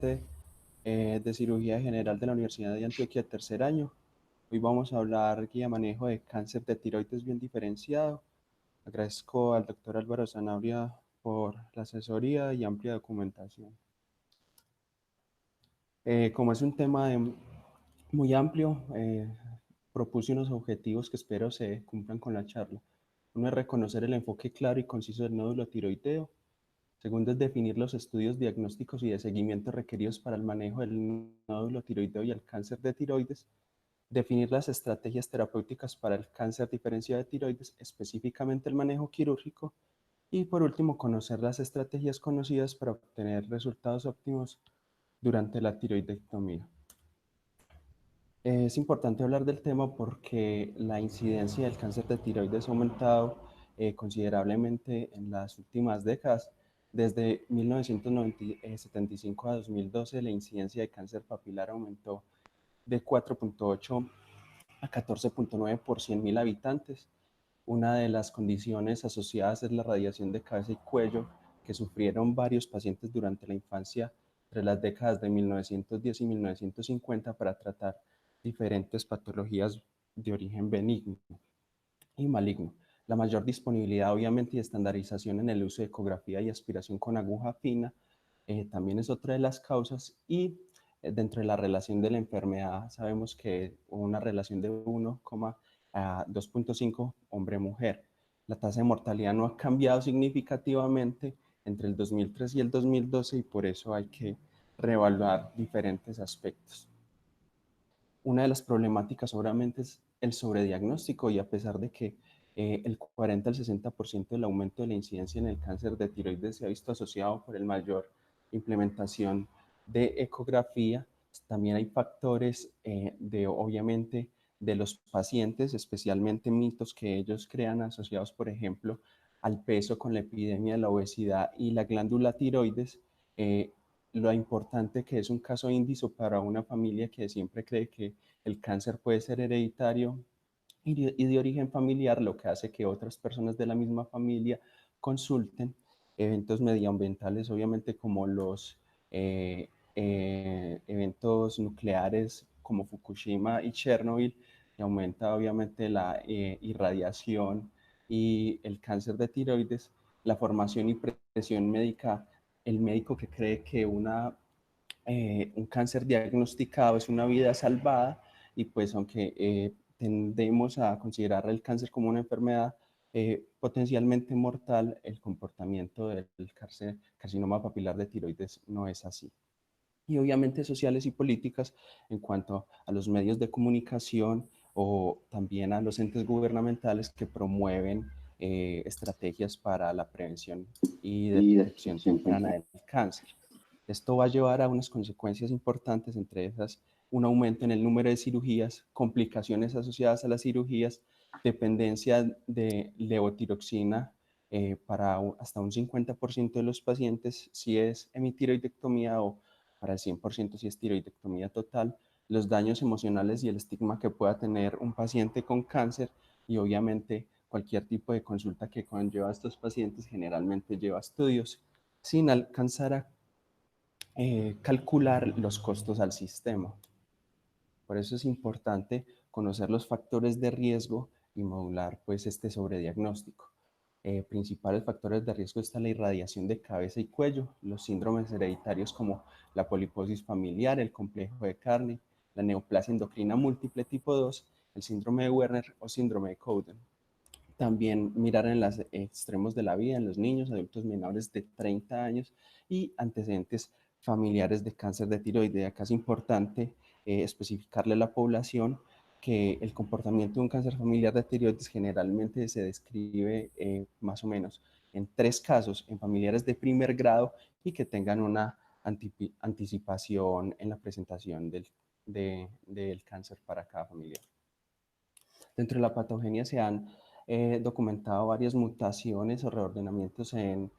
de Cirugía General de la Universidad de Antioquia, tercer año. Hoy vamos a hablar guía manejo de cáncer de tiroides bien diferenciado. Agradezco al doctor Álvaro Zanabria por la asesoría y amplia documentación. Como es un tema muy amplio, propuse unos objetivos que espero se cumplan con la charla. Uno es reconocer el enfoque claro y conciso del nódulo tiroideo. Segundo es definir los estudios diagnósticos y de seguimiento requeridos para el manejo del nódulo tiroideo y el cáncer de tiroides. Definir las estrategias terapéuticas para el cáncer diferenciado de tiroides, específicamente el manejo quirúrgico. Y por último, conocer las estrategias conocidas para obtener resultados óptimos durante la tiroidectomía. Es importante hablar del tema porque la incidencia del cáncer de tiroides ha aumentado considerablemente en las últimas décadas. Desde 1975 a 2012, la incidencia de cáncer papilar aumentó de 4.8 a 14.9 por 100.000 habitantes. Una de las condiciones asociadas es la radiación de cabeza y cuello que sufrieron varios pacientes durante la infancia entre las décadas de 1910 y 1950 para tratar diferentes patologías de origen benigno y maligno. La mayor disponibilidad, obviamente, y estandarización en el uso de ecografía y aspiración con aguja fina también es otra de las causas. Y dentro de la relación de la enfermedad, sabemos que una relación de 1,2.5 hombre-mujer. La tasa de mortalidad no ha cambiado significativamente entre el 2003 y el 2012 y por eso hay que reevaluar diferentes aspectos. Una de las problemáticas obviamente es el sobrediagnóstico y a pesar de que el 40 al 60% del aumento de la incidencia en el cáncer de tiroides se ha visto asociado por el mayor implementación de ecografía, también hay factores obviamente de los pacientes, especialmente mitos que ellos crean asociados, por ejemplo, al peso con la epidemia de la obesidad y la glándula tiroides, lo importante que es un caso índice para una familia que siempre cree que el cáncer puede ser hereditario y de origen familiar, lo que hace que otras personas de la misma familia consulten eventos medioambientales, obviamente como los eventos nucleares como Fukushima y Chernobyl, que aumenta obviamente la irradiación y el cáncer de tiroides, la formación y presión médica, el médico que cree que un cáncer diagnosticado es una vida salvada y pues aunque tendemos a considerar el cáncer como una enfermedad potencialmente mortal, el comportamiento del carcinoma papilar de tiroides no es así. Y obviamente sociales y políticas en cuanto a los medios de comunicación o también a los entes gubernamentales que promueven estrategias para la prevención y detección temprana del cáncer. Esto va a llevar a unas consecuencias importantes, entre esas un aumento en el número de cirugías, complicaciones asociadas a las cirugías, dependencia de levotiroxina para hasta un 50% de los pacientes si es hemitiroidectomía o para el 100% si es tiroidectomía total, los daños emocionales y el estigma que pueda tener un paciente con cáncer y obviamente cualquier tipo de consulta que conlleva a estos pacientes generalmente lleva estudios sin alcanzar a calcular los costos al sistema. Por eso es importante conocer los factores de riesgo y modular pues este sobrediagnóstico. Principales factores de riesgo está la irradiación de cabeza y cuello, los síndromes hereditarios como la poliposis familiar, el complejo de Carney, la neoplasia endocrina múltiple tipo 2, el síndrome de Werner o síndrome de Cowden. También mirar en los extremos de la vida, en los niños, adultos menores de 30 años y antecedentes familiares de cáncer de tiroides. Acá es importante especificarle a la población que el comportamiento de un cáncer familiar de tiroides generalmente se describe más o menos en 3 casos, en familiares de primer grado y que tengan una anticipación en la presentación del cáncer para cada familia. Dentro de la patogenia se han documentado varias mutaciones o reordenamientos en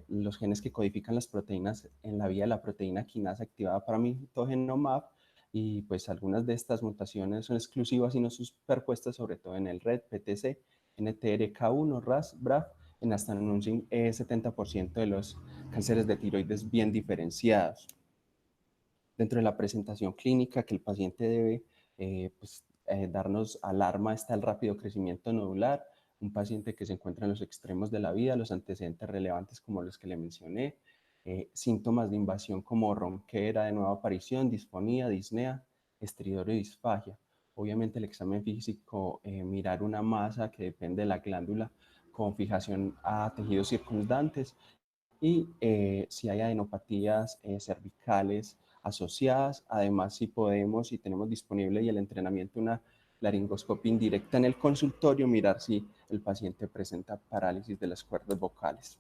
los genes que codifican las proteínas en la vía de la proteína quinasa activada para mitogenomab y pues algunas de estas mutaciones son exclusivas y no superpuestas, sobre todo en el RET, PTC, NTRK1, RAS, BRAF, en hasta un 70% de los cánceres de tiroides bien diferenciados. Dentro de la presentación clínica que el paciente debe darnos alarma está el rápido crecimiento nodular, un paciente que se encuentra en los extremos de la vida, los antecedentes relevantes como los que le mencioné, síntomas de invasión como ronquera de nueva aparición, disfonía, disnea, estridor y disfagia. Obviamente el examen físico, mirar una masa que depende de la glándula con fijación a tejidos circundantes y si hay adenopatías cervicales asociadas. Además, si podemos, si tenemos disponible y el entrenamiento, una laringoscopia indirecta en el consultorio, mirar si el paciente presenta parálisis de las cuerdas vocales.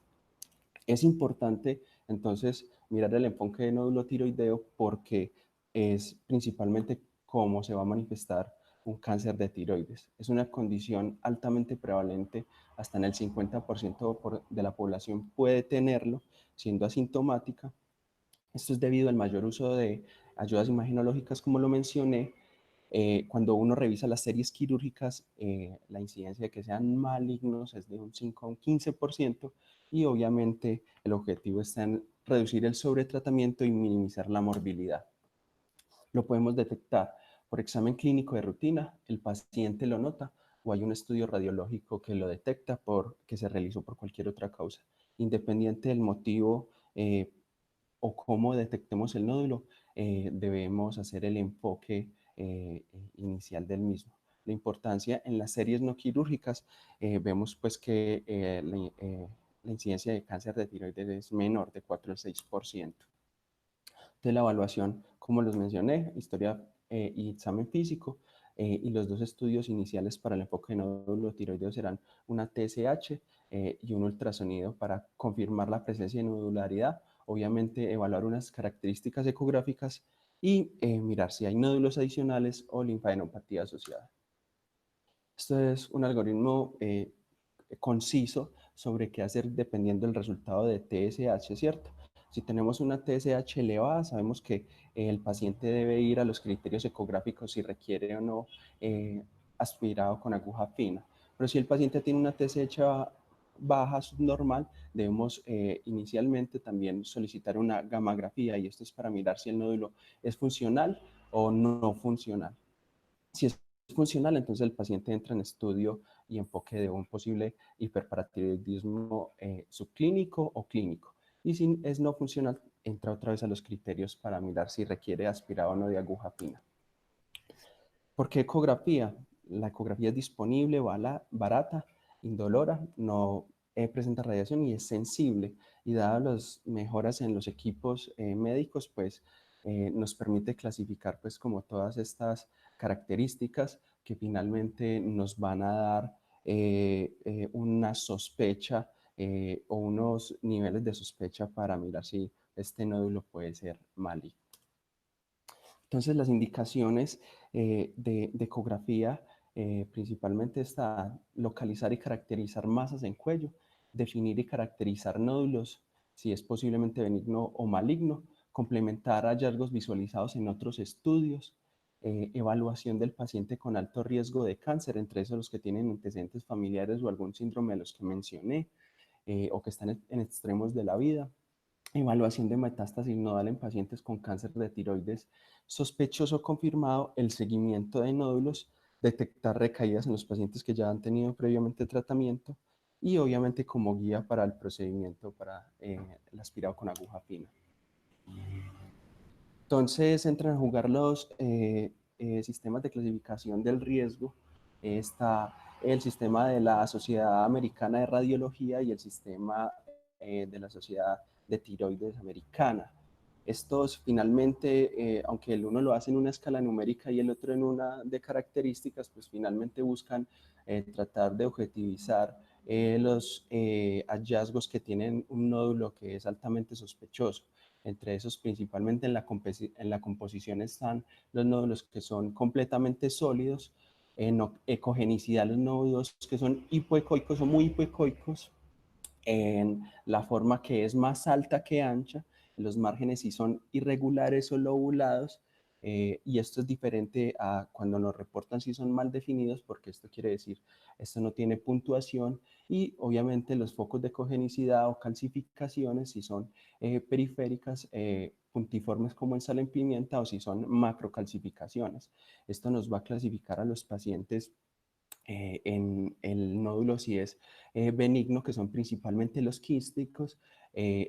Es importante entonces mirar el enfoque de nódulo tiroideo porque es principalmente cómo se va a manifestar un cáncer de tiroides. Es una condición altamente prevalente, hasta en el 50% de la población puede tenerlo, siendo asintomática. Esto es debido al mayor uso de ayudas imagenológicas, como lo mencioné. Cuando uno revisa las series quirúrgicas, la incidencia de que sean malignos es de un 5 a un 15%, y obviamente el objetivo está en reducir el sobretratamiento y minimizar la morbilidad. Lo podemos detectar por examen clínico de rutina, el paciente lo nota, o hay un estudio radiológico que lo detecta que se realizó por cualquier otra causa. Independiente del motivo o cómo detectemos el nódulo, debemos hacer el enfoque inicial del mismo. La importancia en las series no quirúrgicas, vemos pues que la incidencia de cáncer de tiroides es menor, de 4 al 6%. De la evaluación, como los mencioné, historia y examen físico, y los dos estudios iniciales para el enfoque de nódulo tiroideo serán una TSH y un ultrasonido para confirmar la presencia de nodularidad, obviamente evaluar unas características ecográficas y mirar si hay nódulos adicionales o linfadenopatía asociada. Esto es un algoritmo conciso sobre qué hacer dependiendo del resultado de TSH, ¿cierto? Si tenemos una TSH elevada, sabemos que el paciente debe ir a los criterios ecográficos si requiere o no aspirado con aguja fina. Pero si el paciente tiene una TSH baja, subnormal, debemos inicialmente también solicitar una gammagrafía, y esto es para mirar si el nódulo es funcional o no funcional. Si es funcional, entonces el paciente entra en estudio y enfoque de un posible hiperparatiroidismo subclínico o clínico. Y si es no funcional, entra otra vez a los criterios para mirar si requiere aspirado o no de aguja fina. ¿Por qué ecografía? La ecografía es disponible, barata, indolora, no presenta radiación y es sensible. Y dadas las mejoras en los equipos médicos, pues nos permite clasificar pues como todas estas características que finalmente nos van a dar una sospecha o unos niveles de sospecha para mirar si este nódulo puede ser maligno. Entonces, las indicaciones de ecografía principalmente está localizar y caracterizar masas en cuello, definir y caracterizar nódulos, si es posiblemente benigno o maligno, complementar hallazgos visualizados en otros estudios, evaluación del paciente con alto riesgo de cáncer, entre esos los que tienen antecedentes familiares o algún síndrome de los que mencioné, o que están en extremos de la vida. Evaluación de metástasis nodal en pacientes con cáncer de tiroides sospechoso confirmado, el seguimiento de nódulos, detectar recaídas en los pacientes que ya han tenido previamente tratamiento, y obviamente como guía para el procedimiento para el aspirado con aguja fina. Entonces entran a jugar los sistemas de clasificación del riesgo. Está el sistema de la Sociedad Americana de Radiología y el sistema de la Sociedad de Tiroides Americana. Estos finalmente, aunque el uno lo hace en una escala numérica y el otro en una de características, pues finalmente buscan tratar de objetivizar los hallazgos que tienen un nódulo que es altamente sospechoso. Entre esos, principalmente en la composición, están los nódulos que son completamente sólidos, en ecogenicidad los nódulos que son hipoecoicos o muy hipoecoicos, en la forma que es más alta que ancha, los márgenes sí son irregulares o lobulados, y esto es diferente a cuando nos reportan si son mal definidos, porque esto quiere decir, esto no tiene puntuación, y obviamente los focos de cogenicidad o calcificaciones, si son periféricas, puntiformes como en sal en pimienta o si son macrocalcificaciones. Esto nos va a clasificar a los pacientes en el nódulo si es benigno, que son principalmente los quísticos,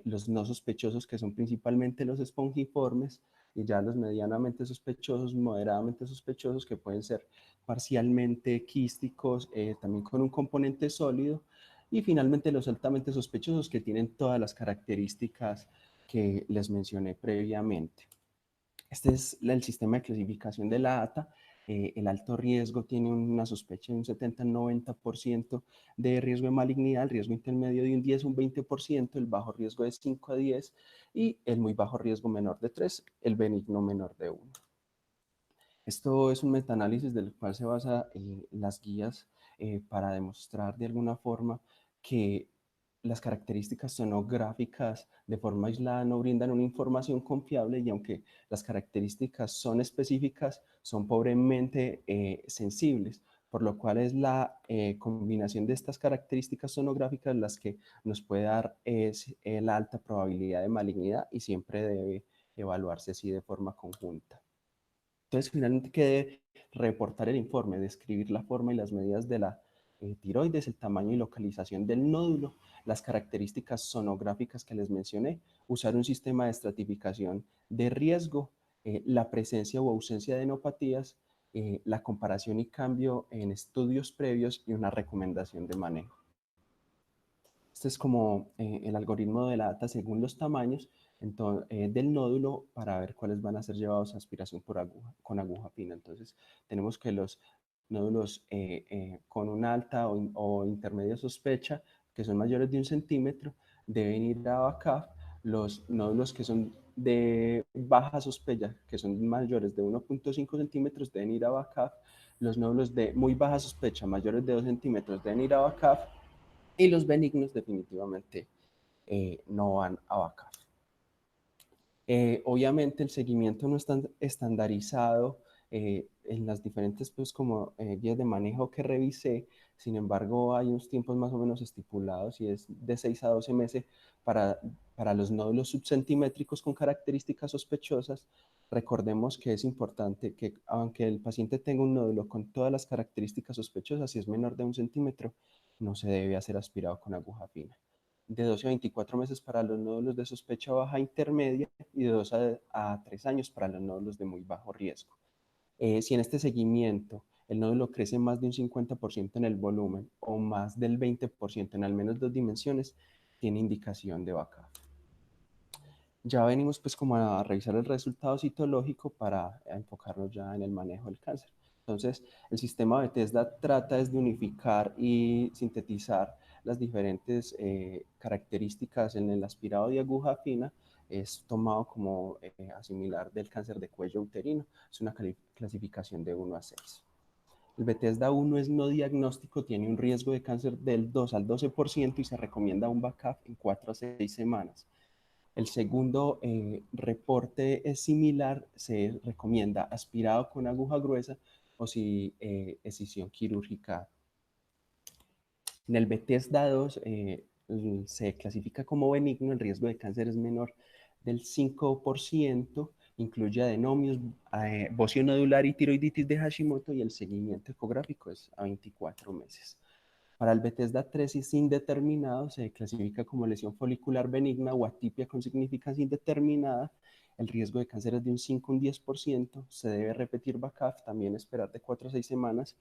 los no sospechosos, que son principalmente los espongiformes, y ya los medianamente sospechosos, moderadamente sospechosos, que pueden ser parcialmente quísticos, también con un componente sólido, y finalmente los altamente sospechosos, que tienen todas las características que les mencioné previamente. Este es el sistema de clasificación de la ATA. El alto riesgo tiene una sospecha de un 70-90% de riesgo de malignidad, el riesgo intermedio de un 10-20%, el bajo riesgo de 5-10 y el muy bajo riesgo menor de 3, el benigno menor de 1. Esto es un metaanálisis del cual se basa las guías para demostrar de alguna forma que las características sonográficas de forma aislada no brindan una información confiable y aunque las características son específicas, son pobremente sensibles, por lo cual es la combinación de estas características sonográficas las que nos puede dar la alta probabilidad de malignidad y siempre debe evaluarse así de forma conjunta. Entonces, finalmente, ¿qué debe reportar el informe? Describir la forma y las medidas de la tiroides, el tamaño y localización del nódulo, las características sonográficas que les mencioné, usar un sistema de estratificación de riesgo, la presencia o ausencia de enopatías, la comparación y cambio en estudios previos y una recomendación de manejo. Este es como el algoritmo de la data según los tamaños del nódulo para ver cuáles van a ser llevados a aspiración por aguja, con aguja fina. Entonces, tenemos que los nódulos con una alta o intermedia sospecha, que son mayores de 1 centímetro, deben ir a BACAF. Los nódulos que son de baja sospecha, que son mayores de 1,5 centímetros, deben ir a BACAF. Los nódulos de muy baja sospecha, mayores de 2 centímetros, deben ir a BACAF y los benignos definitivamente no van a BACAF. Obviamente el seguimiento no está estandarizado en las diferentes pues, como, guías de manejo que revisé. Sin embargo, hay unos tiempos más o menos estipulados y es de 6 a 12 meses para los nódulos subcentimétricos con características sospechosas. Recordemos que es importante que aunque el paciente tenga un nódulo con todas las características sospechosas, si es menor de 1 centímetro, no se debe hacer aspirado con aguja fina. De 12 a 24 meses para los nódulos de sospecha baja intermedia y de 2 a 3 años para los nódulos de muy bajo riesgo. Si en este seguimiento el nódulo crece más de un 50% en el volumen o más del 20% en al menos 2 dimensiones, tiene indicación de BACAF. Ya venimos pues como a revisar el resultado citológico para enfocarnos ya en el manejo del cáncer. Entonces, el sistema Bethesda trata de unificar y sintetizar las diferentes características en el aspirado de aguja fina. Es tomado como asimilar del cáncer de cuello uterino. Es una clasificación de 1 a 6. El Bethesda 1 es no diagnóstico, tiene un riesgo de cáncer del 2 al 12% y se recomienda un BACAF en 4 a 6 semanas. El segundo reporte es similar, se recomienda aspirado con aguja gruesa o si escisión quirúrgica. En el Bethesda 2 se clasifica como benigno, el riesgo de cáncer es menor del 5%, incluye adenomios, bocio nodular y tiroiditis de Hashimoto y el seguimiento ecográfico es a 24 meses. Para el Bethesda 3 es indeterminado, se clasifica como lesión folicular benigna o atipia con significancia indeterminada. El riesgo de cáncer es de un 5 a un 10%. Se debe repetir BACAF, también esperar de 4 a 6 semanas,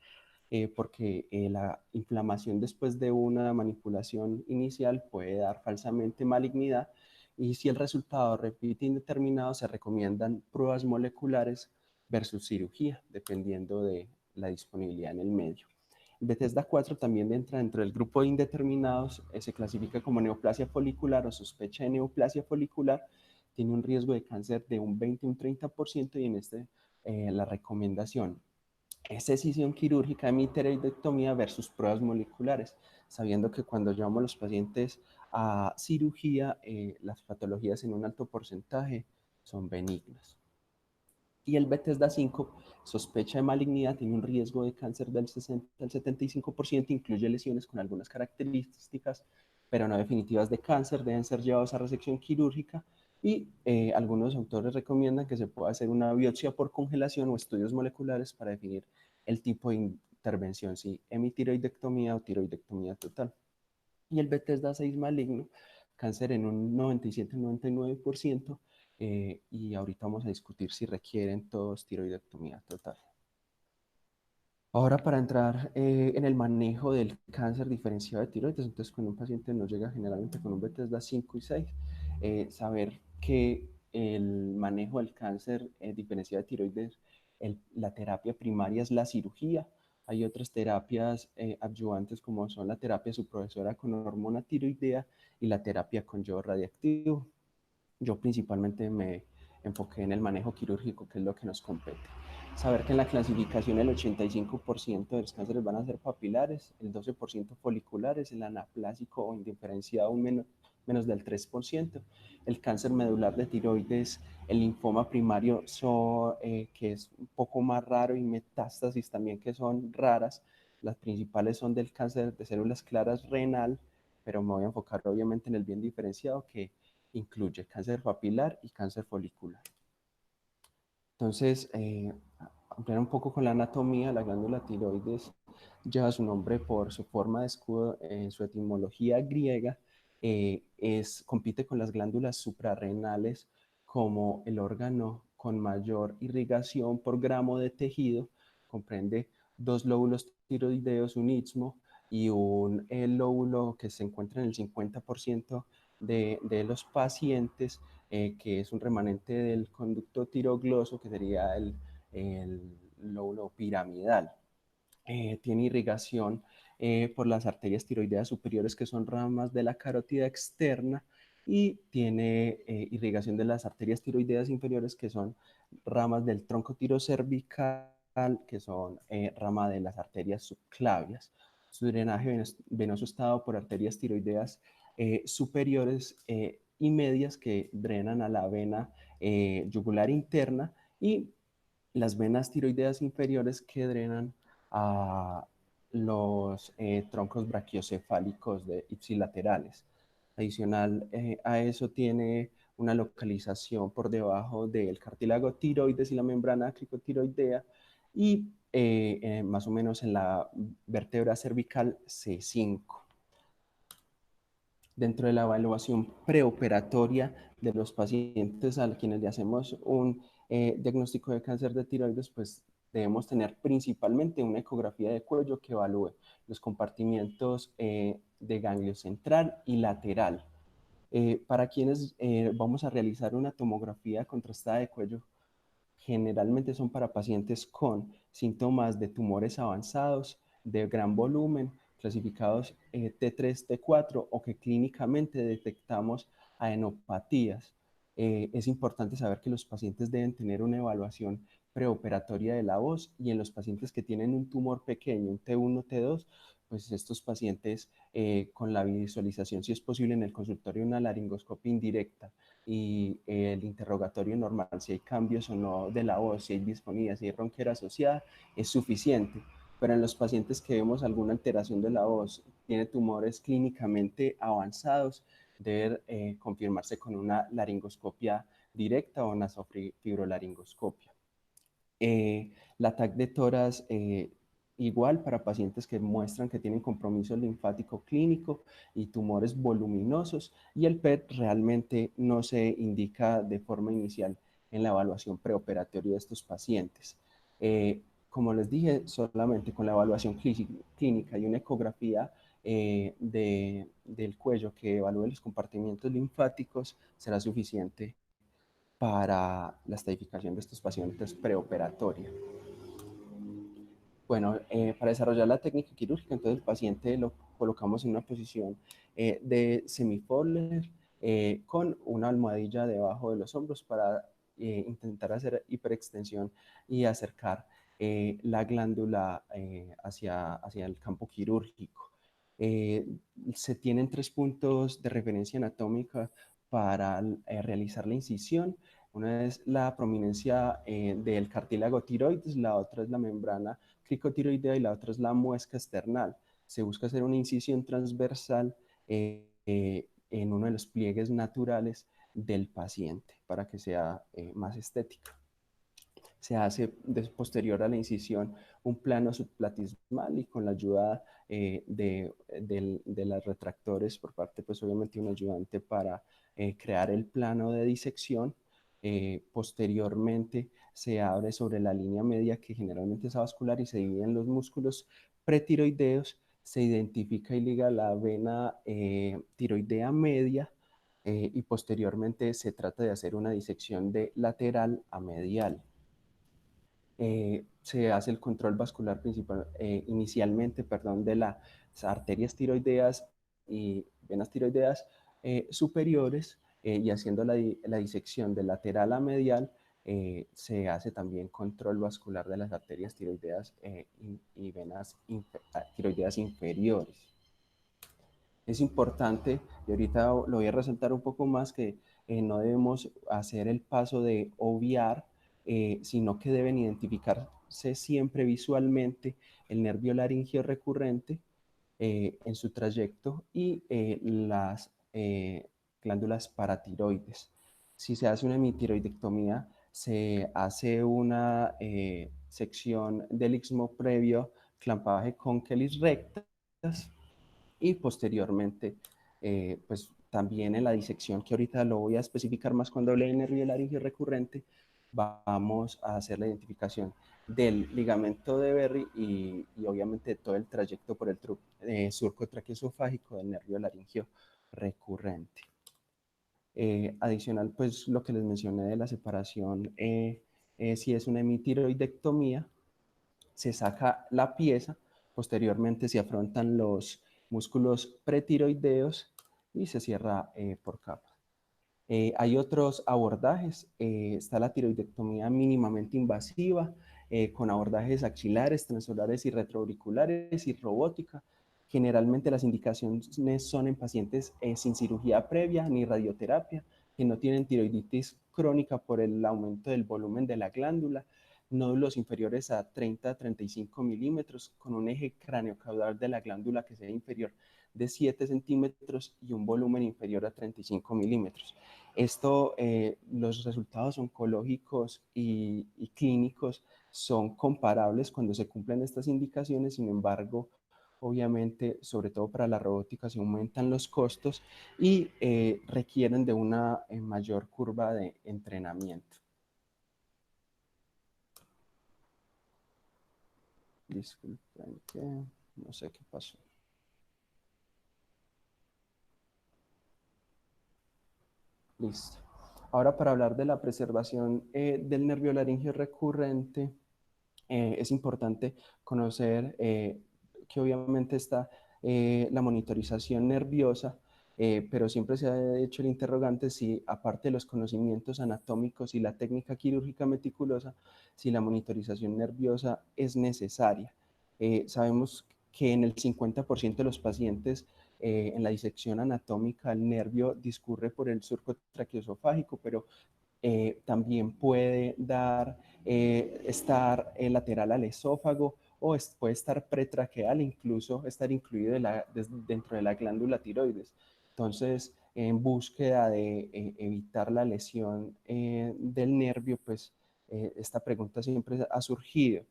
porque la inflamación después de una manipulación inicial puede dar falsamente malignidad. Y si el resultado repite indeterminado, se recomiendan pruebas moleculares versus cirugía, dependiendo de la disponibilidad en el medio. El Bethesda 4 también entra dentro del grupo de indeterminados, se clasifica como neoplasia folicular o sospecha de neoplasia folicular, tiene un riesgo de cáncer de un 20 a un 30% y en la recomendación es escisión quirúrgica de mitiroidectomía versus pruebas moleculares, sabiendo que cuando llevamos a los pacientes a cirugía, las patologías en un alto porcentaje son benignas. Y el Bethesda 5 sospecha de malignidad, tiene un riesgo de cáncer del 60 al 75%, incluye lesiones con algunas características, pero no definitivas de cáncer, deben ser llevados a resección quirúrgica. Y algunos autores recomiendan que se pueda hacer una biopsia por congelación o estudios moleculares para definir el tipo de intervención, si hemitiroidectomía o tiroidectomía total. Y el Bethesda 6 maligno, cáncer en un 97-99%, y ahorita vamos a discutir si requieren todos tiroidectomía total. Ahora, para entrar en el manejo del cáncer diferenciado de tiroides, entonces cuando un paciente nos llega generalmente con un Bethesda 5 y 6, saber que el manejo del cáncer diferenciado de tiroides, la terapia primaria es la cirugía. Hay otras terapias adyuvantes como son la terapia supresora con hormona tiroidea y la terapia con yodo radiactivo. Yo principalmente me enfoqué en el manejo quirúrgico, que es lo que nos compete. Saber que en la clasificación el 85% de los cánceres van a ser papilares, el 12% foliculares, el anaplásico o indiferenciado menos del 3%. El cáncer medular de tiroides, el linfoma primario, que es un poco más raro, y metástasis también que son raras. Las principales son del cáncer de células claras renal, pero me voy a enfocar obviamente en el bien diferenciado, que incluye cáncer papilar y cáncer folicular. Entonces, ampliar un poco con la anatomía, la glándula tiroides lleva su nombre por su forma de escudo en su etimología griega. Compite con las glándulas suprarrenales como el órgano con mayor irrigación por gramo de tejido. Comprende dos lóbulos tiroideos, un istmo y un lóbulo que se encuentra en el 50% de los pacientes, que es un remanente del conducto tirogloso, que sería el lóbulo piramidal. Tiene irrigación por las arterias tiroideas superiores, que son ramas de la carótida externa, y tiene irrigación de las arterias tiroideas inferiores, que son ramas del tronco tirocervical, que son rama de las arterias subclavias. Su drenaje venoso está dado por arterias tiroideas superiores y medias, que drenan a la vena yugular interna, y las venas tiroideas inferiores, que drenan a los troncos brachiocefálicos ipsilaterales. Adicional a eso, tiene una localización por debajo del cartílago tiroides y la membrana cricotiroidea, y más o menos en la vértebra cervical C5. Dentro de la evaluación preoperatoria de los pacientes a quienes le hacemos un diagnóstico de cáncer de tiroides, pues debemos tener principalmente una ecografía de cuello que evalúe los compartimientos de ganglio central y lateral. Para quienes vamos a realizar una tomografía contrastada de cuello, generalmente son para pacientes con síntomas de tumores avanzados, de gran volumen, clasificados T3, T4, o que clínicamente detectamos adenopatías. Es importante saber que los pacientes deben tener una evaluación preoperatoria de la voz, y en los pacientes que tienen un tumor pequeño, un T1, T2, pues estos pacientes con la visualización, si es posible, en el consultorio, una laringoscopia indirecta, y el interrogatorio normal, si hay cambios o no de la voz, si hay disfonía, si hay ronquera asociada, es suficiente. Pero en los pacientes que vemos alguna alteración de la voz, tiene tumores clínicamente avanzados, debe confirmarse con una laringoscopia directa o nasofibrolaringoscopia. La TAC de tórax, igual para pacientes que muestran que tienen compromiso linfático clínico y tumores voluminosos, y el PET realmente no se indica de forma inicial en la evaluación preoperatoria de estos pacientes. Como les dije, solamente con la evaluación clínica y una ecografía del cuello que evalúe los compartimientos linfáticos será suficiente para la estadificación de estos pacientes preoperatoria. Bueno, para desarrollar la técnica quirúrgica, entonces el paciente lo colocamos en una posición de semifolded, con una almohadilla debajo de los hombros para intentar hacer hiperextensión y acercar la glándula hacia el campo quirúrgico. Eh, Se tienen 3 puntos de referencia anatómica para realizar la incisión. Una es la prominencia del cartílago tiroides, la otra es la membrana cricotiroidea y la otra es la muesca external. Se busca hacer una incisión transversal en uno de los pliegues naturales del paciente para que sea más estética. Se hace posterior a la incisión un plano subplatismal y con la ayuda de las retractores por parte, pues obviamente un ayudante para crear el plano de disección. Posteriormente se abre sobre la línea media que generalmente es avascular y se divide en los músculos pretiroideos. Se identifica y liga la vena tiroidea media y posteriormente se trata de hacer una disección de lateral a medial. Se hace el control vascular principal, inicialmente, perdón, de las arterias tiroideas y venas tiroideas superiores y haciendo la disección de lateral a medial, se hace también control vascular de las arterias tiroideas y venas tiroideas inferiores. Es importante, y ahorita lo voy a resaltar un poco más, que no debemos hacer el paso de obviar, sino que deben identificarse siempre visualmente el nervio laringio recurrente en su trayecto y las glándulas paratiroides. Si se hace una hemitiroidectomía, se hace una sección del istmo previo, clampaje con quelis rectas y posteriormente, pues también en la disección, que ahorita lo voy a especificar más cuando hable de nervio laringio recurrente, vamos a hacer la identificación del ligamento de Berry y obviamente todo el trayecto por el surco traqueoesofágico del nervio laringio recurrente. Adicional, pues lo que les mencioné de la separación, si es una hemitiroidectomía, se saca la pieza, posteriormente se afrontan los músculos pretiroideos y se cierra por capas. Hay otros abordajes, está la tiroidectomía mínimamente invasiva, con abordajes axilares, transolares y retroauriculares y robótica. Generalmente las indicaciones son en pacientes sin cirugía previa ni radioterapia, que no tienen tiroiditis crónica por el aumento del volumen de la glándula, nódulos inferiores a 30-35 milímetros, con un eje craneocaudal de la glándula que sea inferior de 7 centímetros y un volumen inferior a 35 milímetros. Esto, los resultados oncológicos y clínicos son comparables cuando se cumplen estas indicaciones. Sin embargo, obviamente, sobre todo para la robótica, se aumentan los costos y requieren de una mayor curva de entrenamiento. Disculpen que no sé qué pasó. Listo. Ahora, para hablar de la preservación del nervio laringio recurrente, es importante conocer que obviamente está la monitorización nerviosa, pero siempre se ha hecho el interrogante si, aparte de los conocimientos anatómicos y la técnica quirúrgica meticulosa, si la monitorización nerviosa es necesaria. Sabemos que en el 50% de los pacientes en la disección anatómica el nervio discurre por el surco traqueoesofágico, pero también puede estar lateral al esófago o puede estar pretraqueal, incluso estar incluido dentro de la glándula tiroides. Entonces, en búsqueda de evitar la lesión del nervio, pues esta pregunta siempre ha surgido.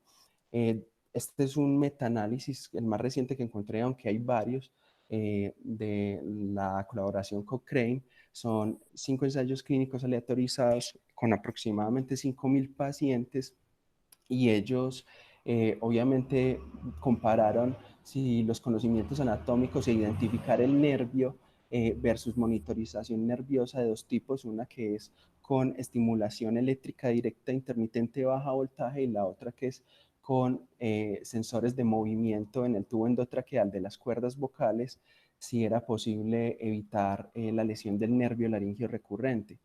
Este es un metaanálisis, el más reciente que encontré, aunque hay varios, de la colaboración Cochrane. Son 5 ensayos clínicos aleatorizados con aproximadamente 5.000 pacientes y ellos obviamente compararon si los conocimientos anatómicos e identificar el nervio versus monitorización nerviosa de dos tipos, una que es con estimulación eléctrica directa intermitente baja voltaje y la otra que es con sensores de movimiento en el tubo endotraqueal de las cuerdas vocales, si era posible evitar la lesión del nervio laringio recurrente.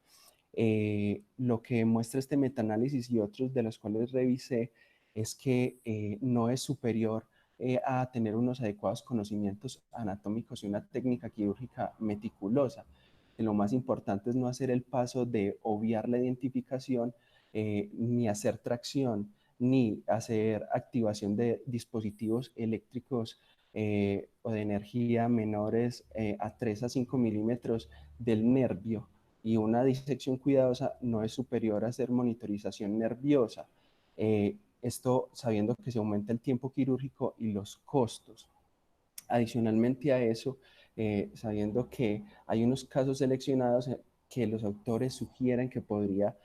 Lo que muestra este metaanálisis y otros de los cuales revisé es que no es superior a tener unos adecuados conocimientos anatómicos y una técnica quirúrgica meticulosa. Que lo más importante es no hacer el paso de obviar la identificación, ni hacer tracción, ni hacer activación de dispositivos eléctricos o de energía menores a 3 a 5 milímetros del nervio, y una disección cuidadosa no es superior a hacer monitorización nerviosa. Esto sabiendo que se aumenta el tiempo quirúrgico y los costos. Adicionalmente a eso, sabiendo que hay unos casos seleccionados que los autores sugieren que podría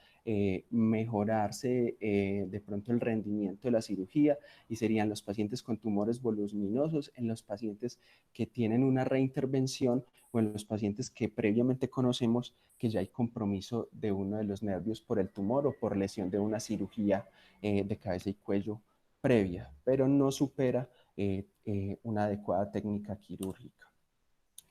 mejorarse de pronto el rendimiento de la cirugía, y serían los pacientes con tumores voluminosos, en los pacientes que tienen una reintervención o en los pacientes que previamente conocemos que ya hay compromiso de uno de los nervios por el tumor o por lesión de una cirugía de cabeza y cuello previa, pero no supera una adecuada técnica quirúrgica.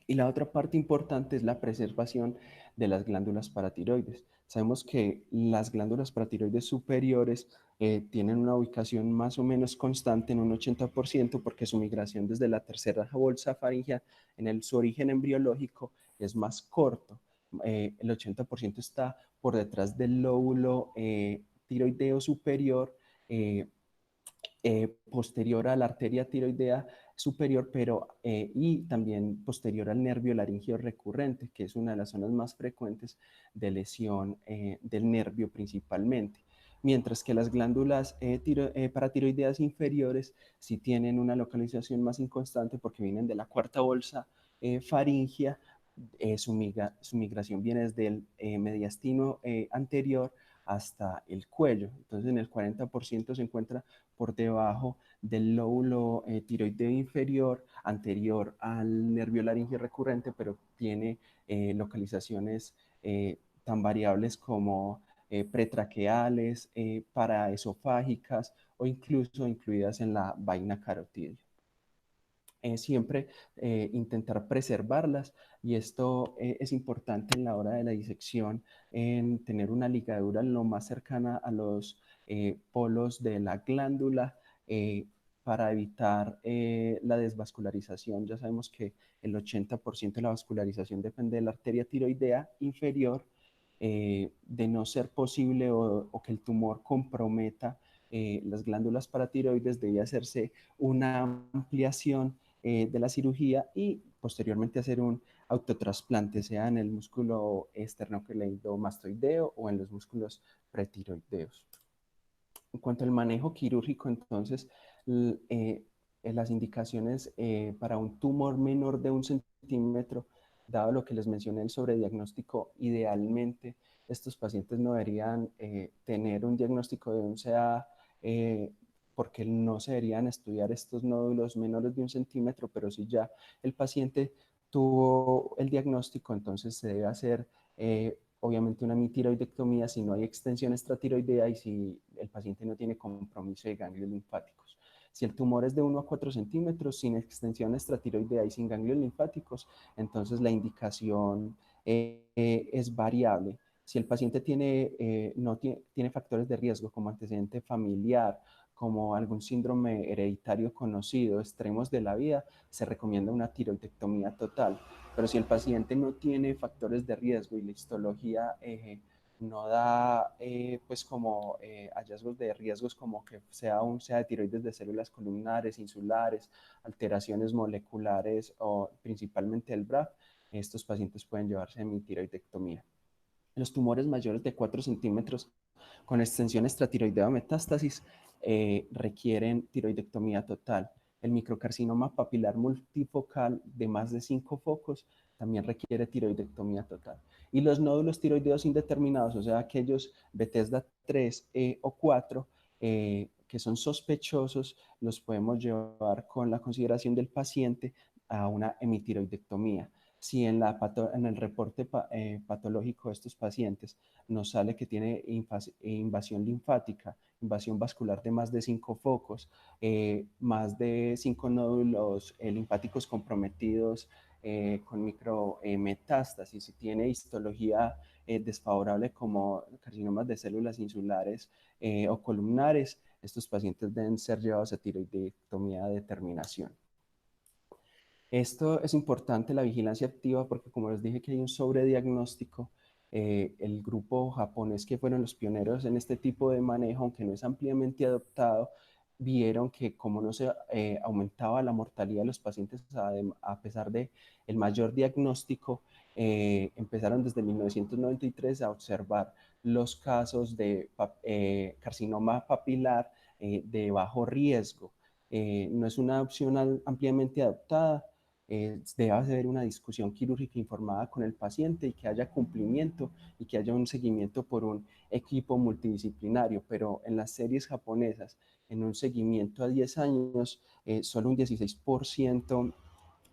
Y la otra parte importante es la preservación de las glándulas paratiroides. Sabemos que las glándulas paratiroides superiores tienen una ubicación más o menos constante en un 80% porque su migración desde la tercera bolsa faríngea su origen embriológico es más corto. El 80% está por detrás del lóbulo tiroideo superior, posterior a la arteria tiroidea superior, y también posterior al nervio laringeo recurrente, que es una de las zonas más frecuentes de lesión del nervio principalmente. Mientras que las glándulas paratiroideas inferiores sí tienen una localización más inconstante porque vienen de la cuarta bolsa faríngea. Su migración viene desde el mediastino anterior hasta el cuello. Entonces, en el 40% se encuentra por debajo del lóbulo tiroideo inferior, anterior al nervio laringeo recurrente, pero tiene localizaciones tan variables como pretraqueales, paraesofágicas o incluso incluidas en la vaina carotidia. Siempre intentar preservarlas, y esto es importante en la hora de la disección, en tener una ligadura lo más cercana a los polos de la glándula eh, para evitar la desvascularización. Ya sabemos que el 80% de la vascularización depende de la arteria tiroidea inferior. De no ser posible o que el tumor comprometa las glándulas paratiroides, debe hacerse una ampliación de la cirugía y posteriormente hacer un autotrasplante, sea en el músculo esternocleidomastoideo o en los músculos pretiroideos. En cuanto al manejo quirúrgico, entonces, las indicaciones para un tumor menor de 1 centímetro, dado lo que les mencioné, el sobrediagnóstico, idealmente estos pacientes no deberían tener un diagnóstico de un CA, eh, porque no se deberían estudiar estos nódulos menores de 1 centímetro, pero si ya el paciente tuvo el diagnóstico, entonces se debe hacer obviamente una mitiroidectomía si no hay extensión extratiroidea y si el paciente no tiene compromiso de ganglios linfáticos. Si el tumor es de 1 a 4 centímetros, sin extensión extratiroidea y sin ganglios linfáticos, entonces la indicación es variable. Si el paciente no tiene factores de riesgo como antecedente familiar, como algún síndrome hereditario conocido, extremos de la vida, se recomienda una tiroidectomía total. Pero si el paciente no tiene factores de riesgo y la histología no da pues como hallazgos de riesgos como que sea de tiroides de células columnares, insulares, alteraciones moleculares o principalmente el BRAF, estos pacientes pueden llevarse a tiroidectomía. Los tumores mayores de 4 centímetros con extensión extratiroidea o metástasis requieren tiroidectomía total. El microcarcinoma papilar multifocal de más de 5 focos también requiere tiroidectomía total. Y los nódulos tiroideos indeterminados, o sea, aquellos Bethesda 3 o 4, que son sospechosos, los podemos llevar con la consideración del paciente a una hemitiroidectomía. Si en el reporte patológico de estos pacientes nos sale que tiene invasión linfática, invasión vascular de más de 5 focos, más de 5 nódulos linfáticos comprometidos con micrometástasis, si tiene histología desfavorable como carcinomas de células insulares o columnares, estos pacientes deben ser llevados a tiroidectomía de determinación. Esto es importante, la vigilancia activa, porque como les dije que hay un sobrediagnóstico, el grupo japonés que fueron los pioneros en este tipo de manejo, aunque no es ampliamente adoptado, vieron que como no se aumentaba la mortalidad de los pacientes a pesar de el mayor diagnóstico, empezaron desde 1993 a observar los casos de carcinoma papilar de bajo riesgo. No es una opción ampliamente adoptada. Debe haber una discusión quirúrgica informada con el paciente y que haya cumplimiento y que haya un seguimiento por un equipo multidisciplinario, pero en las series japonesas, en un seguimiento a 10 años, solo un 16%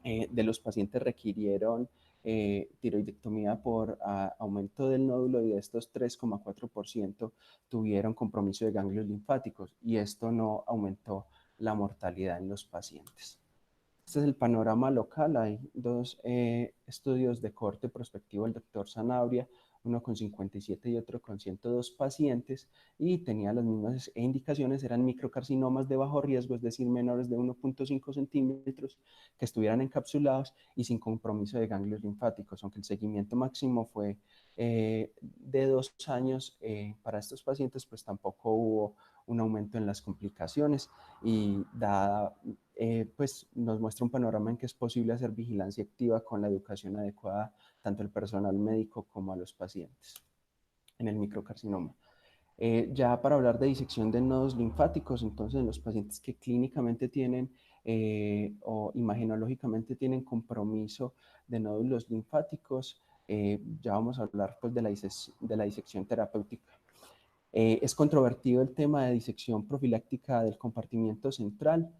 de los pacientes requirieron tiroidectomía por aumento del nódulo, y de estos 3,4% tuvieron compromiso de ganglios linfáticos, y esto no aumentó la mortalidad en los pacientes. Este es el panorama local. Hay dos estudios de corte prospectivo del doctor Sanabria, uno con 57 y otro con 102 pacientes, y tenía las mismas indicaciones. Eran microcarcinomas de bajo riesgo, es decir, menores de 1,5 centímetros, que estuvieran encapsulados y sin compromiso de ganglios linfáticos, aunque el seguimiento máximo fue de 2 años para estos pacientes, pues tampoco hubo un aumento en las complicaciones, y pues nos muestra un panorama en que es posible hacer vigilancia activa con la educación adecuada tanto al personal médico como a los pacientes en el microcarcinoma. Ya para hablar de disección de nodos linfáticos, entonces en los pacientes que clínicamente tienen o imagenológicamente tienen compromiso de nódulos linfáticos, ya vamos a hablar pues de la disección terapéutica. Es controvertido el tema de disección profiláctica del compartimiento central.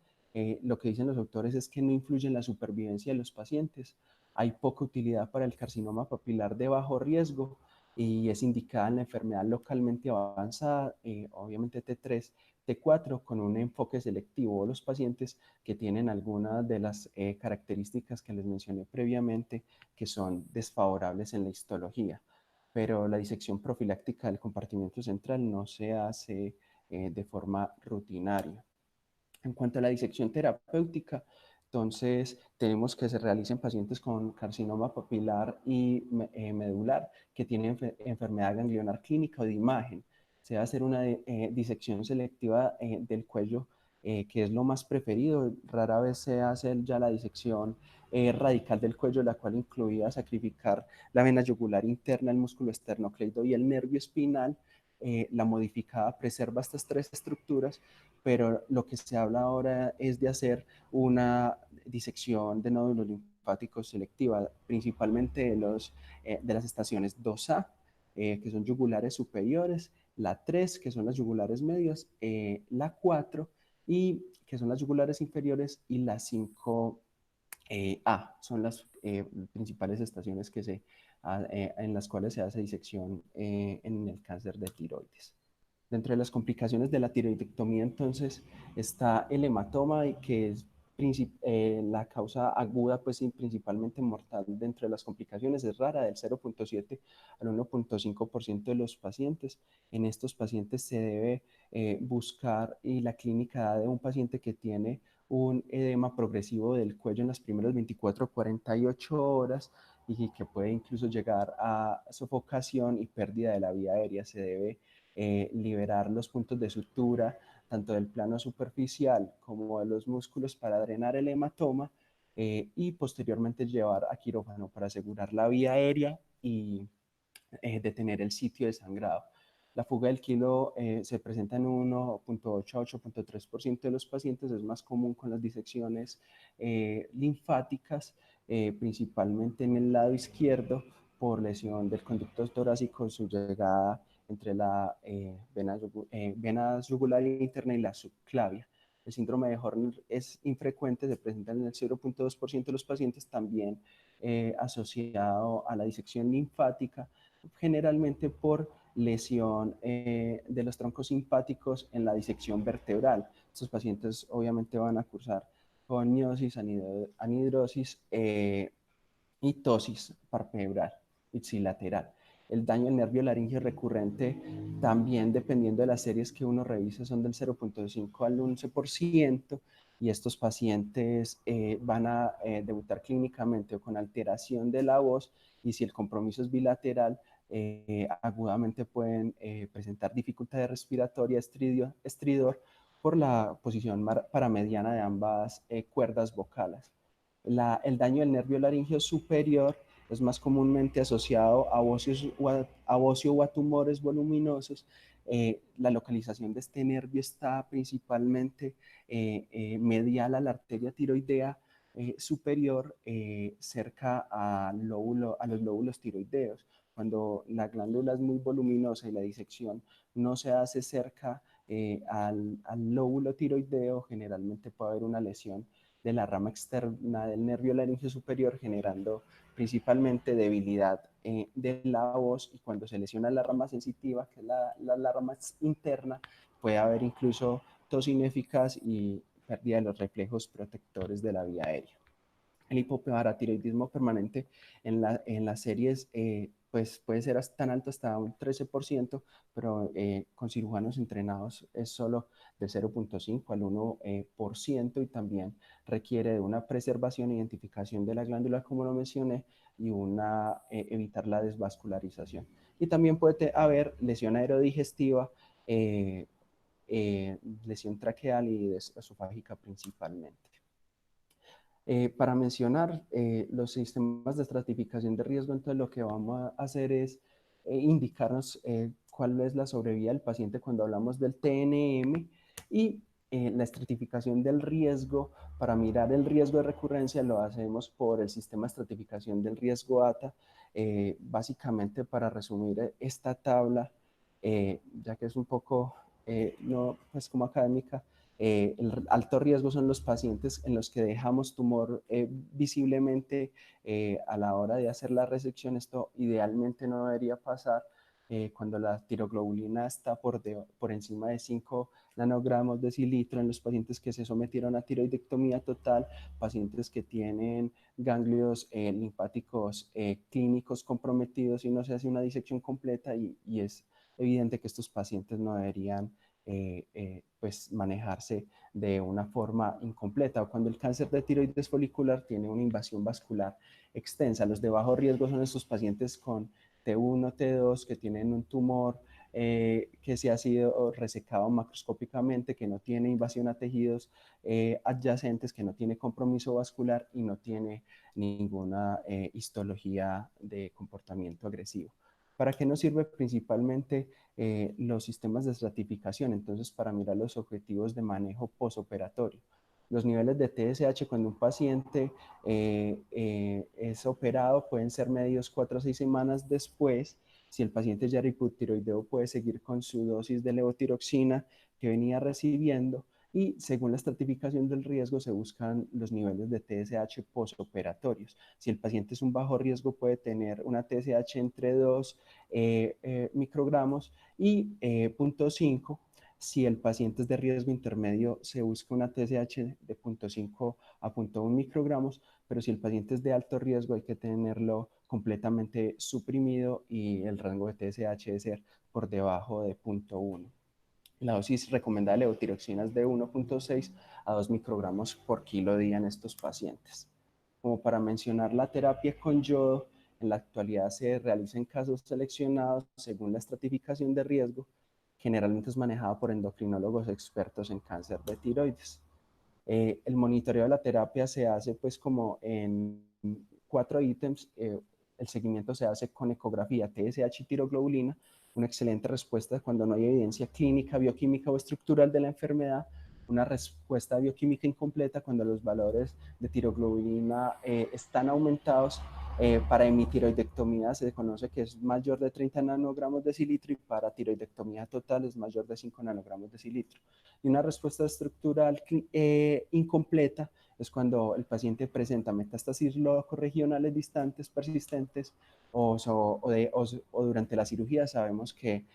Lo que dicen los autores es que no influye en la supervivencia de los pacientes. Hay poca utilidad para el carcinoma papilar de bajo riesgo y es indicada en la enfermedad localmente avanzada, obviamente T3, T4, con un enfoque selectivo, o los pacientes que tienen algunas de las características que les mencioné previamente, que son desfavorables en la histología. Pero la disección profiláctica del compartimento central no se hace de forma rutinaria. En cuanto a la disección terapéutica, entonces tenemos que se realiza en pacientes con carcinoma papilar y medular que tienen enfermedad ganglionar clínica o de imagen. Se va a hacer una disección selectiva del cuello, que es lo más preferido. Rara vez se hace ya la disección radical del cuello, la cual incluía sacrificar la vena yugular interna, el músculo esternocleido y el nervio espinal. La modificada preserva estas tres estructuras, pero lo que se habla ahora es de hacer una disección de nódulos linfáticos selectiva, principalmente de las estaciones 2A, que son yugulares superiores, la 3, que son las yugulares medias, la 4, y que son las yugulares inferiores, y la 5 A, son las principales estaciones en las cuales se hace disección en el cáncer de tiroides. Dentro de las complicaciones de la tiroidectomía, entonces, está el hematoma, que es la causa aguda, pues principalmente mortal dentro de las complicaciones. Es rara, del 0,7 al 1,5% de los pacientes. En estos pacientes se debe buscar, y la clínica de un paciente que tiene un edema progresivo del cuello en las primeras 24 o 48 horas, y que puede incluso llegar a sofocación y pérdida de la vía aérea. Se debe liberar los puntos de sutura, tanto del plano superficial como de los músculos, para drenar el hematoma, y posteriormente llevar a quirófano para asegurar la vía aérea y detener el sitio de sangrado. La fuga del kilo se presenta en 1,8 a 8,3% de los pacientes. Es más común con las disecciones linfáticas, principalmente en el lado izquierdo, por lesión del conducto torácico, su llegada entre la vena yugular interna y la subclavia. El síndrome de Horner es infrecuente, se presenta en el 0,2% de los pacientes, también asociado a la disección linfática, generalmente por lesión de los troncos simpáticos en la disección vertebral. Estos pacientes obviamente van a cursar con miosis, anhidrosis y tosis palpebral ipsilateral. El daño al nervio laringio recurrente, también dependiendo de las series que uno revise, son del 0,5 al 11%, y estos pacientes van a debutar clínicamente o con alteración de la voz, y si el compromiso es bilateral, agudamente pueden presentar dificultades respiratorias, estridor, por la posición paramediana de ambas cuerdas vocales. El daño del nervio laringio superior es más comúnmente asociado a bocio o a tumores voluminosos. La localización de este nervio está principalmente medial a la arteria tiroidea superior, cerca a los lóbulos tiroideos. Cuando la glándula es muy voluminosa y la disección no se hace cerca al lóbulo tiroideo, generalmente puede haber una lesión de la rama externa del nervio laringio superior, generando principalmente debilidad de la voz, y cuando se lesiona la rama sensitiva, que es la rama interna, puede haber incluso tos ineficaz y pérdida de los reflejos protectores de la vía aérea. El hipoparatiroidismo permanente en las series pues puede ser tan alto hasta un 13%, pero con cirujanos entrenados es solo del 0.5 al 1%, y también requiere de una preservación e identificación de la glándula, como lo mencioné, y evitar la desvascularización. Y también puede haber lesión aerodigestiva, eh, lesión traqueal y esofágica principalmente. Para mencionar los sistemas de estratificación de riesgo, entonces lo que vamos a hacer es indicarnos cuál es la sobrevida del paciente cuando hablamos del TNM, y la estratificación del riesgo. Para mirar el riesgo de recurrencia lo hacemos por el sistema de estratificación del riesgo ATA. Básicamente, para resumir esta tabla, ya que es un poco, no pues como académica, el alto riesgo son los pacientes en los que dejamos tumor visiblemente a la hora de hacer la resección. Esto idealmente no debería pasar cuando la tiroglobulina está por encima de 5 nanogramos decilitro en los pacientes que se sometieron a tiroidectomía total, pacientes que tienen ganglios linfáticos clínicos comprometidos y no se hace una disección completa, y es evidente que estos pacientes no deberían pues manejarse de una forma incompleta, o cuando el cáncer de tiroides folicular tiene una invasión vascular extensa. Los de bajo riesgo son estos pacientes con T1, T2, que tienen un tumor que se ha sido resecado macroscópicamente, que no tiene invasión a tejidos adyacentes, que no tiene compromiso vascular y no tiene ninguna histología de comportamiento agresivo. ¿Para qué nos sirve principalmente los sistemas de estratificación? Entonces, para mirar los objetivos de manejo posoperatorio. Los niveles de TSH cuando un paciente es operado pueden ser medidos 4 a 6 semanas después. Si el paciente ya era hipotiroideo, puede seguir con su dosis de levotiroxina que venía recibiendo, y según la estratificación del riesgo se buscan los niveles de TSH posoperatorios. Si el paciente es un bajo riesgo, puede tener una TSH entre 2 microgramos y 0.5. Si el paciente es de riesgo intermedio, se busca una TSH de 0.5 a 0.1 microgramos, pero si el paciente es de alto riesgo, hay que tenerlo completamente suprimido y el rango de TSH debe ser por debajo de 0.1. La dosis recomendada de levotiroxina es de 1.6 a 2 microgramos por kilo día en estos pacientes. Como para mencionar, la terapia con yodo en la actualidad se realiza en casos seleccionados según la estratificación de riesgo. Generalmente es manejada por endocrinólogos expertos en cáncer de tiroides. El monitoreo de la terapia se hace pues como en 4 ítems. El seguimiento se hace con ecografía, TSH y tiroglobulina, una excelente respuesta cuando no hay evidencia clínica, bioquímica o estructural de la enfermedad, una respuesta bioquímica incompleta cuando los valores de tiroglobulina están aumentados. Para hemitiroidectomía se conoce que es mayor de 30 nanogramos decilitro, y para tiroidectomía total es mayor de 5 nanogramos decilitro. Y una respuesta estructural incompleta es cuando el paciente presenta metástasis locorregionales distantes persistentes, o durante la cirugía sabemos que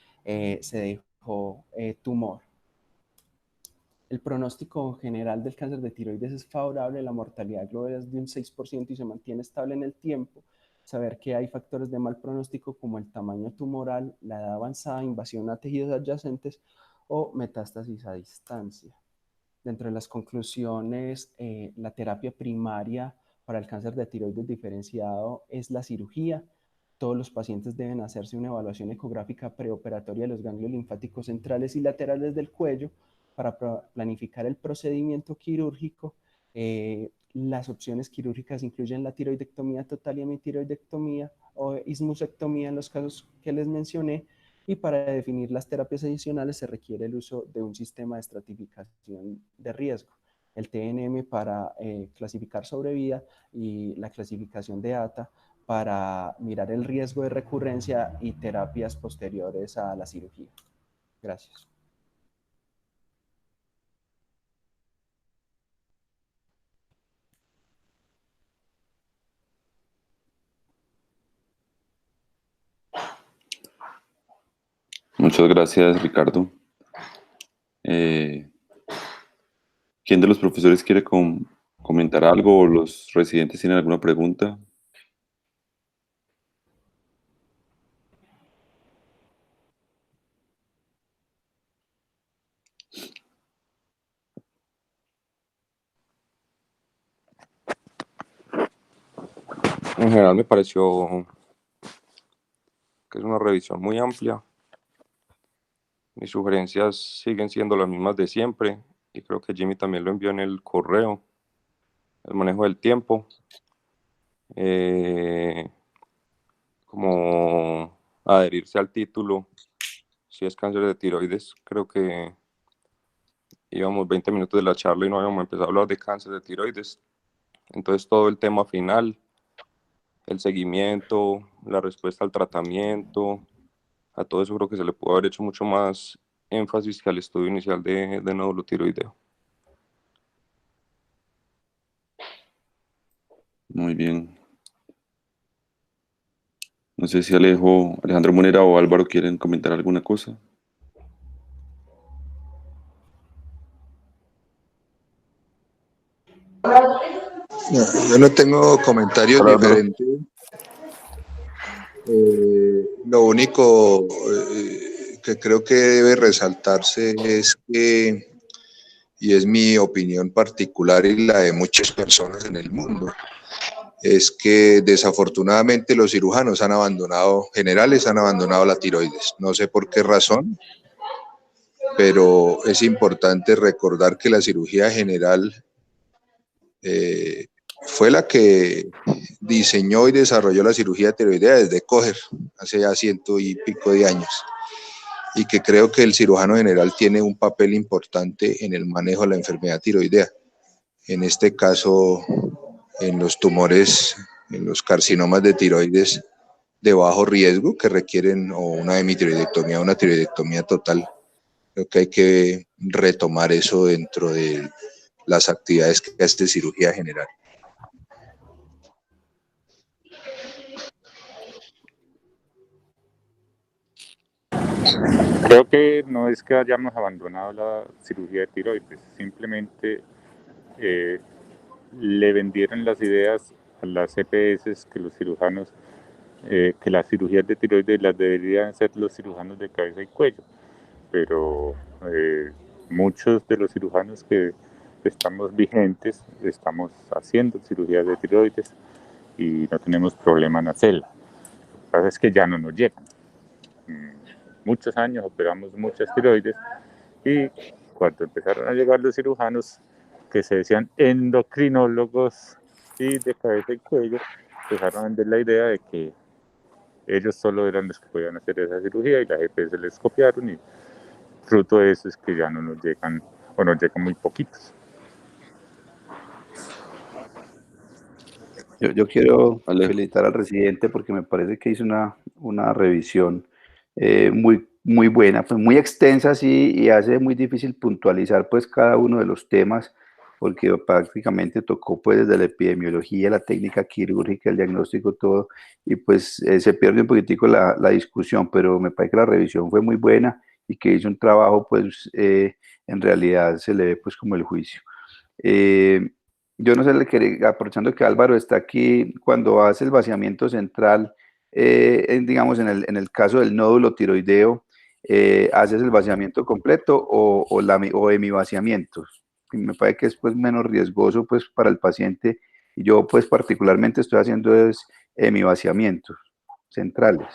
se dejó tumor. El pronóstico general del cáncer de tiroides es favorable, la mortalidad global es de un 6% y se mantiene estable en el tiempo. Saber que hay factores de mal pronóstico como el tamaño tumoral, la edad avanzada, invasión a tejidos adyacentes o metástasis a distancia. Dentro de las conclusiones, la terapia primaria para el cáncer de tiroides diferenciado es la cirugía. Todos los pacientes deben hacerse una evaluación ecográfica preoperatoria de los ganglios linfáticos centrales y laterales del cuello para planificar el procedimiento quirúrgico. Las opciones quirúrgicas incluyen la tiroidectomía total y hemitiroidectomía o ismosectomía en los casos que les mencioné, y para definir las terapias adicionales se requiere el uso de un sistema de estratificación de riesgo, el TNM para clasificar sobrevida y la clasificación de ATA para mirar el riesgo de recurrencia y terapias posteriores a la cirugía. Gracias. Muchas gracias, Ricardo. ¿Quién de los profesores quiere comentar algo o los residentes tienen alguna pregunta? En general me pareció que es una revisión muy amplia. Mis sugerencias siguen siendo las mismas de siempre y creo que Jimmy también lo envió en el correo. El manejo del tiempo, como adherirse al título. Si es cáncer de tiroides, creo que íbamos 20 minutos de la charla y no habíamos empezado a hablar de cáncer de tiroides. Entonces todo el tema final, el seguimiento, la respuesta al tratamiento, a todo eso creo que se le puede haber hecho mucho más énfasis que al estudio inicial de nódulo tiroideo. Muy bien. No sé si Alejandro Monera o Álvaro quieren comentar alguna cosa. Yo no tengo comentarios Hola, Álvaro. diferentes. Lo único que creo que debe resaltarse es que, y es mi opinión particular y la de muchas personas en el mundo, es que desafortunadamente los cirujanos generales han abandonado la tiroides. No sé por qué razón, pero es importante recordar que la cirugía general fue la que diseñó y desarrolló la cirugía tiroidea desde Kocher, hace ya 100 y pico de años, y que creo que el cirujano general tiene un papel importante en el manejo de la enfermedad tiroidea. En este caso, en los tumores, en los carcinomas de tiroides de bajo riesgo que requieren o una hemitiroidectomía o una tiroidectomía total. Creo que hay que retomar eso dentro de las actividades que hace cirugía general. Creo que no es que hayamos abandonado la cirugía de tiroides, simplemente le vendieron las ideas a las EPS que los cirujanos, que las cirugías de tiroides las deberían hacer los cirujanos de cabeza y cuello, pero muchos de los cirujanos que estamos vigentes estamos haciendo cirugías de tiroides y no tenemos problema en hacerla. Lo que pasa es que ya no nos llegan. Muchos años operamos muchas tiroides y cuando empezaron a llegar los cirujanos que se decían endocrinólogos y de cabeza y cuello, empezaron a vender la idea de que ellos solo eran los que podían hacer esa cirugía y las EPS les copiaron, y fruto de eso es que ya no nos llegan o nos llegan muy poquitos. Yo quiero Alejo. felicitar al residente porque me parece que hizo una revisión muy buena, pues muy extensa, sí, y hace muy difícil puntualizar pues cada uno de los temas, porque prácticamente tocó pues desde la epidemiología, la técnica quirúrgica, el diagnóstico, todo, y pues se pierde un poquitico la discusión, pero me parece que la revisión fue muy buena y que hizo un trabajo pues en realidad se le ve pues como el juicio. Yo no sé, le quería, aprovechando que Álvaro está aquí, cuando hace el vaciamiento central, digamos en el caso del nódulo tiroideo, ¿haces el vaciamiento completo o hemivaciamiento? Y me parece que es pues menos riesgoso pues para el paciente, y yo pues particularmente estoy haciendo es hemivaciamientos centrales.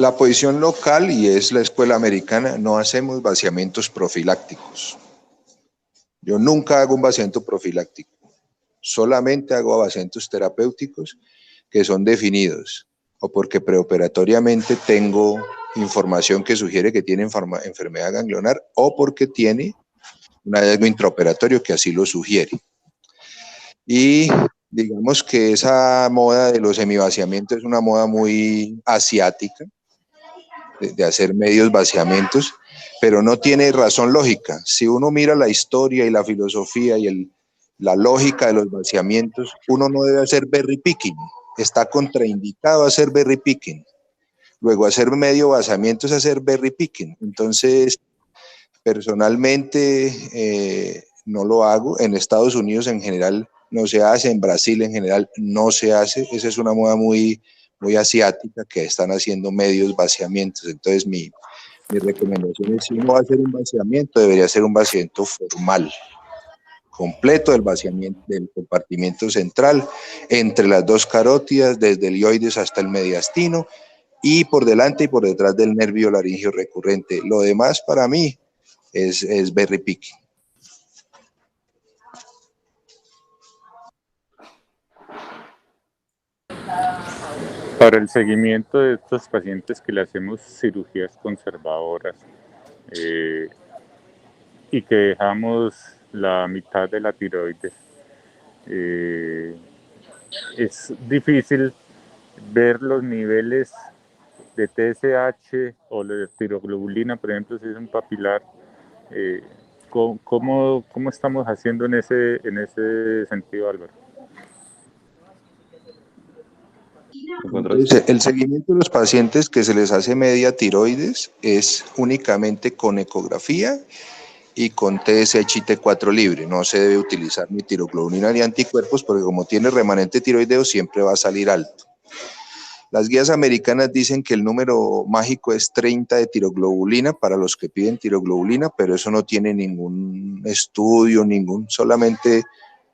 La posición local, y es la escuela americana, no hacemos vaciamientos profilácticos. Yo nunca hago un vaciamiento profiláctico, solamente hago vaciamientos terapéuticos que son definidos, o porque preoperatoriamente tengo información que sugiere que tiene enfermedad ganglionar, o porque tiene un hallazgo intraoperatorio que así lo sugiere. Y digamos que esa moda de los semivaciamientos es una moda muy asiática, de hacer medios vaciamientos, pero no tiene razón lógica. Si uno mira la historia y la filosofía y la lógica de los vaciamientos, uno no debe hacer berry picking, está contraindicado hacer berry picking. Luego hacer medio vaciamiento es hacer berry picking. Entonces, personalmente no lo hago. En Estados Unidos en general no se hace, en Brasil en general no se hace. Esa es una moda muy asiática, que están haciendo medios vaciamientos. Entonces mi recomendación es, si uno va a hacer un vaciamiento, debería ser un vaciamiento formal, completo del vaciamiento del compartimento central, entre las dos carótidas, desde el ioides hasta el mediastino, y por delante y por detrás del nervio laringio recurrente. Lo demás para mí es berry picking. Para el seguimiento de estos pacientes que le hacemos cirugías conservadoras y que dejamos la mitad de la tiroides, es difícil ver los niveles de TSH o de tiroglobulina, por ejemplo, si es un papilar. ¿Cómo estamos haciendo en ese sentido, Álvaro? El seguimiento de los pacientes que se les hace media tiroides es únicamente con ecografía y con TSH y T4 libre. No se debe utilizar ni tiroglobulina ni anticuerpos, porque como tiene remanente tiroideo siempre va a salir alto. Las guías americanas dicen que el número mágico es 30 de tiroglobulina para los que piden tiroglobulina, pero eso no tiene ningún estudio, solamente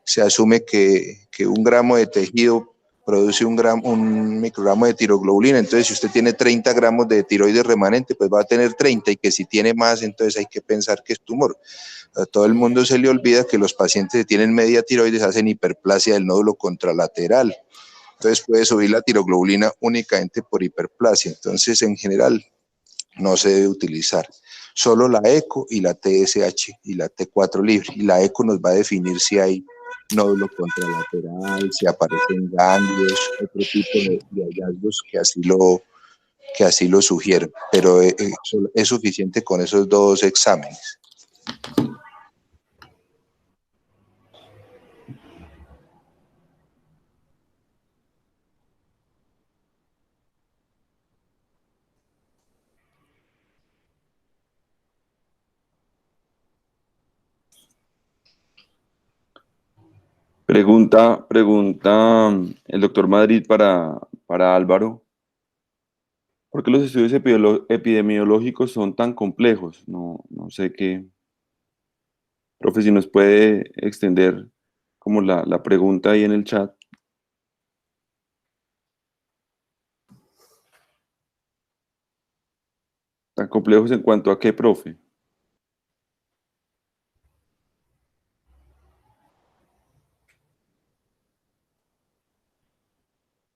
se asume que 1 gramo de tejido produce un microgramo de tiroglobulina. Entonces, si usted tiene 30 gramos de tiroides remanente, pues va a tener 30, y que si tiene más, entonces hay que pensar que es tumor. A todo el mundo se le olvida que los pacientes que tienen media tiroides hacen hiperplasia del nódulo contralateral. Entonces puede subir la tiroglobulina únicamente por hiperplasia. Entonces, en general, no se debe utilizar. Solo la eco y la TSH y la T4 libre. Y la eco nos va a definir si hay nódulo contralateral, si aparecen ganglios, otro tipo de hallazgos que así lo sugieren. Pero es suficiente con esos 2 exámenes. Pregunta el doctor Madrid para Álvaro. ¿Por qué los estudios epidemiológicos son tan complejos? No sé qué. Profe, si nos puede extender como la pregunta ahí en el chat. ¿Tan complejos en cuanto a qué, profe?